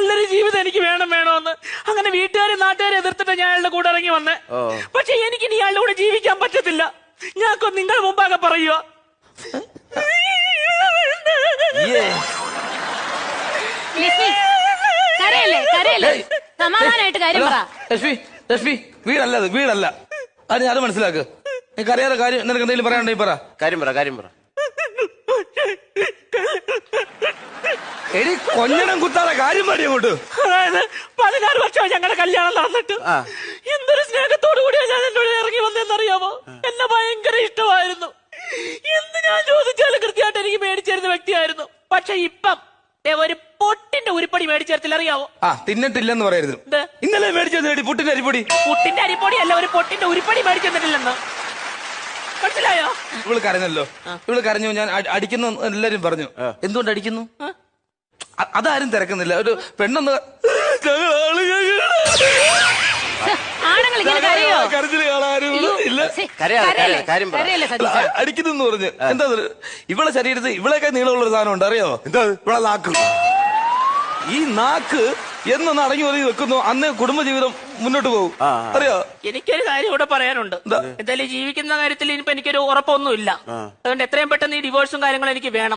നല്ലൊരു ജീവിതം എനിക്ക് വേണമെന്ന്. അങ്ങനെ വീട്ടുകാരെ നാട്ടുകാരെ എതിർത്തിട്ട് ഞാൻ അയാളുടെ കൂടെ ഇറങ്ങി വന്നേ. പക്ഷെ എനിക്ക് ഇനി അയാളുടെ കൂടെ ജീവിക്കാൻ പറ്റത്തില്ല. ഞാൻ നിങ്ങൾ മുമ്പാകെ പറയുക. സമാധാനമായിട്ട് കാര്യം പറ. ലക്ഷ്മി വീടല്ല അത് മനസ്സിലാക്ക്. എനിക്ക് അറിയാതെ കാര്യം നിനക്ക് എന്തെങ്കിലും പറയാനുണ്ടെങ്കിൽ പറ. കാര്യം പറ. എടി കൊഞ്ഞണം കുത്താതെ കാര്യം പറയും അങ്ങോട്ട്. അതായത് 16 വർഷമായി ഞങ്ങളുടെ കല്യാണം നടന്നിട്ട് എന്തൊരു സ്നേഹത്തോടു കൂടിയാ ഞാൻ എന്നോട് ഇറങ്ങി വന്നതെന്നറിയാമോ? എന്നെ ഭയങ്കര ഇഷ്ടമായിരുന്നു. എന്ത് ഞാൻ ചോദിച്ചാലും കൃത്യമായിട്ട് എനിക്ക് മേടിച്ചിരുന്ന വ്യക്തിയായിരുന്നു. പക്ഷെ ഇപ്പം ഒരു പൊട്ടിന്റെ ഉരുപ്പടി മേടിച്ചേർത്തില്ല, അറിയാവോ? തിന്നിട്ടില്ലെന്ന് പറയരുത്. ഇന്നലെ മേടിച്ചെടി പുട്ടിന്റെ അരിപ്പൊടി. പുട്ടിന്റെ അരിപ്പൊടി അല്ല, ഒരു പൊട്ടിന്റെ ഉരുപ്പടി മേടിച്ചെന്നിട്ടില്ലെന്ന്. മനസ്സിലായോ? ഇവള് കരഞ്ഞല്ലോ. ഇവള് കരഞ്ഞു. ഞാൻ അടിക്കുന്നു എല്ലാരും പറഞ്ഞു. എന്തുകൊണ്ട് അടിക്കുന്നു അതാരും തിരക്കുന്നില്ല. ഒരു പെണ്ണെന്ന് കരച്ചില് കാണാനും ഇല്ല. അടിക്കുന്നു പറഞ്ഞു. എന്താ ഇവളെ ശരീരത്തിൽ ഇവളെയൊക്കെ നീളമുള്ളൊരു സാധനം ഉണ്ട്, അറിയോ? എന്താ? ഇവളെ നാക്ക്. ഈ നാക്ക് എന്നൊന്ന് അടങ്ങി ഒതുങ്ങി വെക്കുന്നു, അന്ന് കുടുംബജീവിതം മുന്നോട്ട് പോകും, അറിയോ? എനിക്കൊരു കാര്യം ഇവിടെ പറയാനുണ്ട്. എന്തായാലും ജീവിക്കുന്ന കാര്യത്തിൽ ഇനിയിപ്പോ എനിക്കൊരു ഉറപ്പൊന്നുമില്ല. അതുകൊണ്ട് എത്രയും പെട്ടെന്ന് ഈ ഡിവോഴ്സും കാര്യങ്ങളും എനിക്ക് വേണം.